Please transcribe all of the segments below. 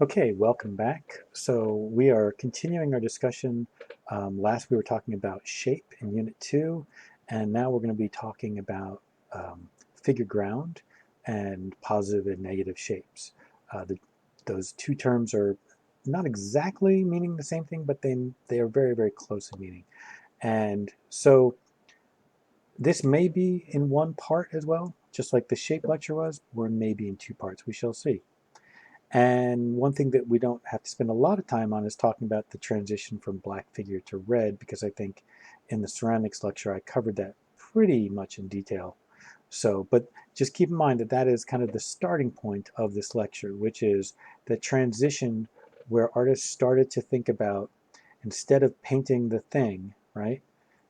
Okay, welcome back. So we are continuing our discussion. Last we were talking about shape in Unit 2, and now we're going to be talking about figure ground and positive and negative shapes. Those two terms are not exactly meaning the same thing, but they are very, very close in meaning. And so this may be in one part as well, just like the shape lecture was, or maybe in two parts. We shall see. And one thing that we don't have to spend a lot of time on is talking about the transition from black figure to red, because I think in the ceramics lecture I covered that pretty much in detail. So, but just keep in mind that that is kind of the starting point of this lecture, which is the transition where artists started to think about, instead of painting the thing, right,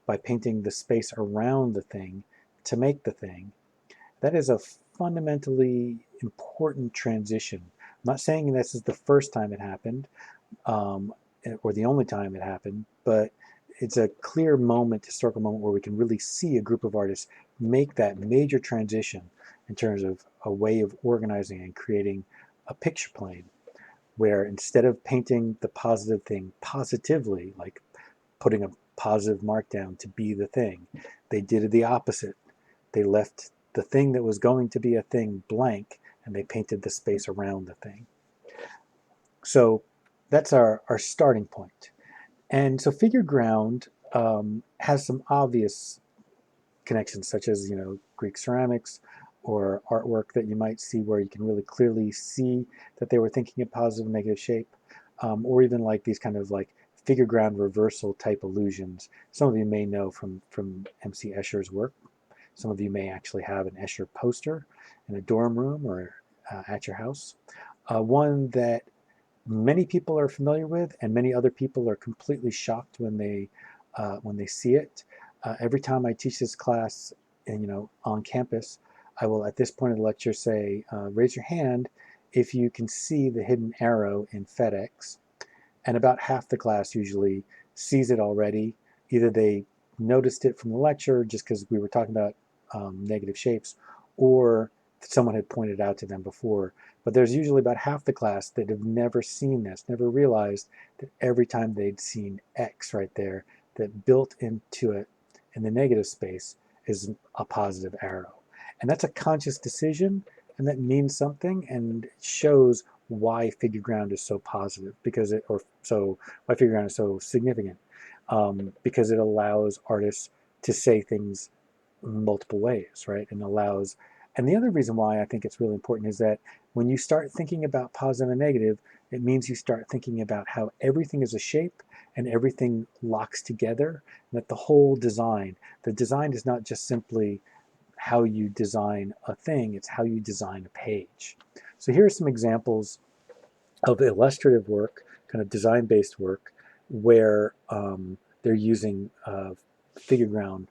by painting the space around the thing to make the thing, that is a fundamentally important transition. I'm not saying this is the first time it happened, um, or the only time it happened, but it's a clear moment, historical moment, where we can really see a group of artists make that major transition in terms of a way of organizing and creating a picture plane, where instead of painting the positive thing positively, like putting a positive mark down to be the thing, they did the opposite. They left the thing that was going to be a thing blank, and they painted the space around the thing. So that's our starting point. And so figure ground has some obvious connections, such as, Greek ceramics or artwork that you might see where you can really clearly see that they were thinking of positive and negative shape, or even like these kind of like figure ground reversal type illusions. Some of you may know from MC Escher's work. Some of you may actually have an Escher poster in a dorm room or at your house. One that many people are familiar with, and many other people are completely shocked when they see it. Every time I teach this class, and on campus, I will at this point of the lecture say, raise your hand if you can see the hidden arrow in FedEx. And about half the class usually sees it already. Either they noticed it from the lecture just because we were talking about negative shapes, or someone had pointed out to them before. But there's usually about half the class that have never seen this, never realized that every time they'd seen X right there, that built into it in the negative space is a positive arrow. And that's a conscious decision, and that means something, and it shows why figure ground is so positive, why figure ground is so significant, because it allows artists to say things multiple ways, right? And the other reason why I think it's really important is that when you start thinking about positive and negative, it means you start thinking about how everything is a shape and everything locks together, and that the design is not just simply how you design a thing, it's how you design a page. So here are some examples of illustrative work, kind of design-based work, where they're using figure ground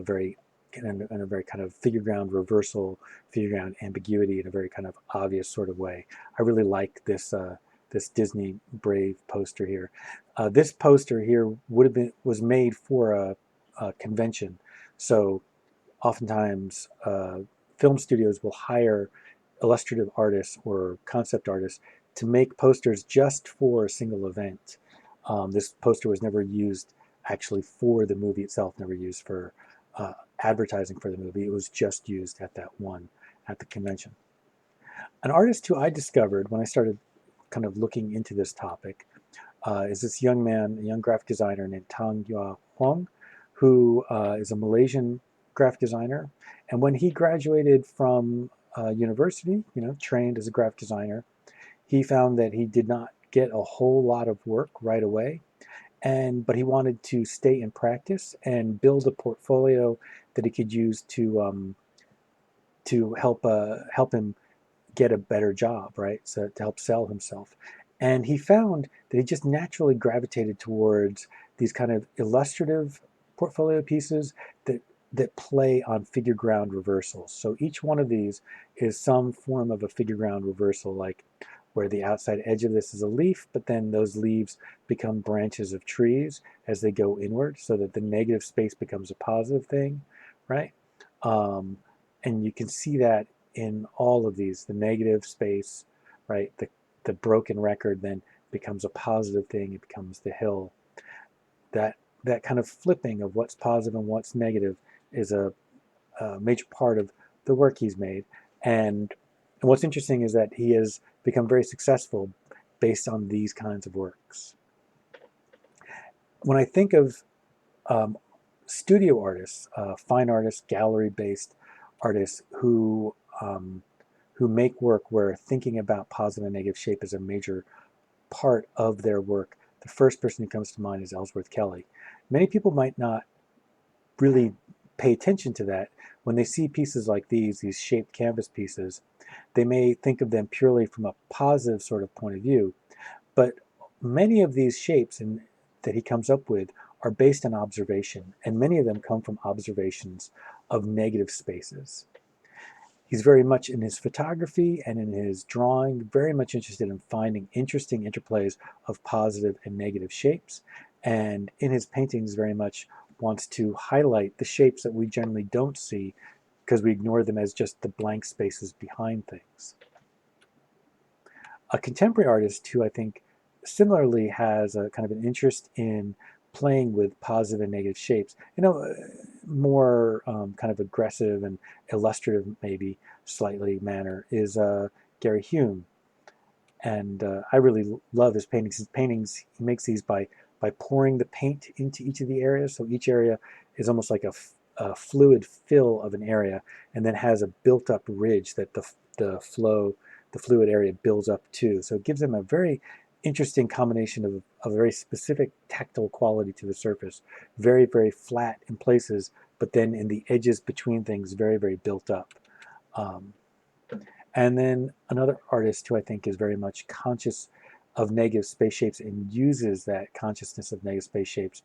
very in a very kind of figure ground reversal, figure ground ambiguity in a very kind of obvious sort of way. I really like this Disney Brave poster here. This poster here was made for a convention, so oftentimes film studios will hire illustrative artists or concept artists to make posters just for a single event. This poster was never used actually for the movie itself, never used for advertising for the movie. It was just used at the convention. An artist who I discovered when I started kind of looking into this topic is this young man, a young graphic designer named Tang Yau Hoong, who is a Malaysian graphic designer. And when he graduated from university, trained as a graphic designer, he found that he did not get a whole lot of work right away, but he wanted to stay in practice and build a portfolio that he could use to help him get a better job, right? So to help sell himself. And he found that he just naturally gravitated towards these kind of illustrative portfolio pieces that play on figure ground reversals. So each one of these is some form of a figure ground reversal, like where the outside edge of this is a leaf, but then those leaves become branches of trees as they go inward, so that the negative space becomes a positive thing, right? Um, and you can see that in all of these, the negative space, right? the broken record then becomes a positive thing, it becomes the hill. That kind of flipping of what's positive and what's negative is a major part of the work he's made. And what's interesting is that he has become very successful based on these kinds of works. When I think of studio artists, fine artists, gallery-based artists who make work where thinking about positive and negative shape is a major part of their work, the first person who comes to mind is Ellsworth Kelly. Many people might not really pay attention to that. When they see pieces like these shaped canvas pieces, they may think of them purely from a positive sort of point of view. But many of these shapes that he comes up with are based on observation, and many of them come from observations of negative spaces. He's very much in his photography and in his drawing, very much interested in finding interesting interplays of positive and negative shapes. And in his paintings very much wants to highlight the shapes that we generally don't see because we ignore them as just the blank spaces behind things. A contemporary artist who I think similarly has a kind of an interest in playing with positive and negative shapes, more kind of aggressive and illustrative, maybe slightly manner, is Gary Hume. And I really love his paintings. His paintings, he makes these by pouring the paint into each of the areas. So each area is almost like a fluid fill of an area, and then has a built-up ridge that the fluid area builds up to. So it gives them a very interesting combination of a very specific tactile quality to the surface. Very, very flat in places, but then in the edges between things, very, very built up. And then another artist who I think is very much conscious of negative space shapes and uses that consciousness of negative space shapes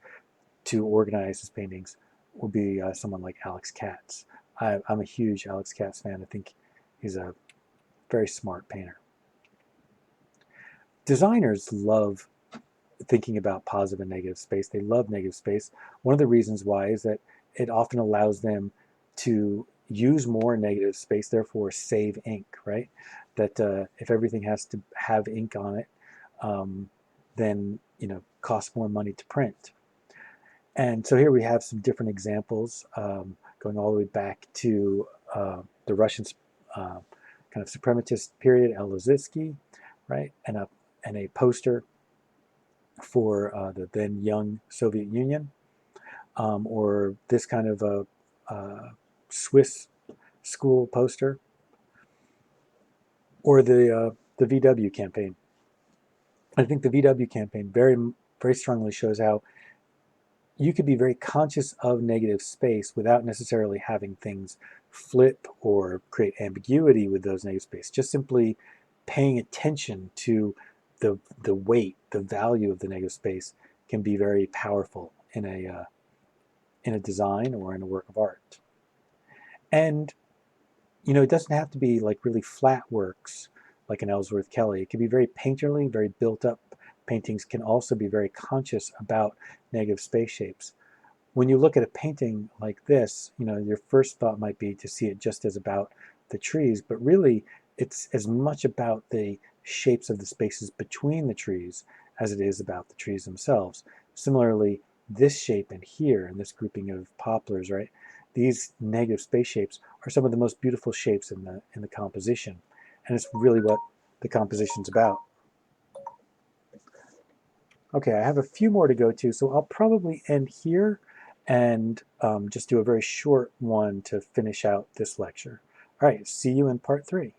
to organize his paintings will be someone like Alex Katz. I'm a huge Alex Katz fan. I think he's a very smart painter. Designers love thinking about positive and negative space. They love negative space. One of the reasons why is that it often allows them to use more negative space, therefore save ink, right? That if everything has to have ink on it, then costs more money to print. And so here we have some different examples going all the way back to the Russian kind of suprematist period, Lissitzky, right? And a poster for the then young Soviet Union, or this kind of a Swiss school poster, or the VW campaign. I think the VW campaign very, very strongly shows how you could be very conscious of negative space without necessarily having things flip or create ambiguity with those negative space. Just simply paying attention to the weight, the value of the negative space can be very powerful in a design or in a work of art. And it doesn't have to be like really flat works like an Ellsworth Kelly. It can be very painterly, very built up. Paintings can also be very conscious about negative space shapes. When you look at a painting like this, your first thought might be to see it just as about the trees, but really it's as much about the shapes of the spaces between the trees as it is about the trees themselves. Similarly, this shape in here, and this grouping of poplars, right? These negative space shapes are some of the most beautiful shapes in the composition, and it's really what the composition's about. Okay, I have a few more to go to, so I'll probably end here and just do a very short one to finish out this lecture. All right, see you in part 3.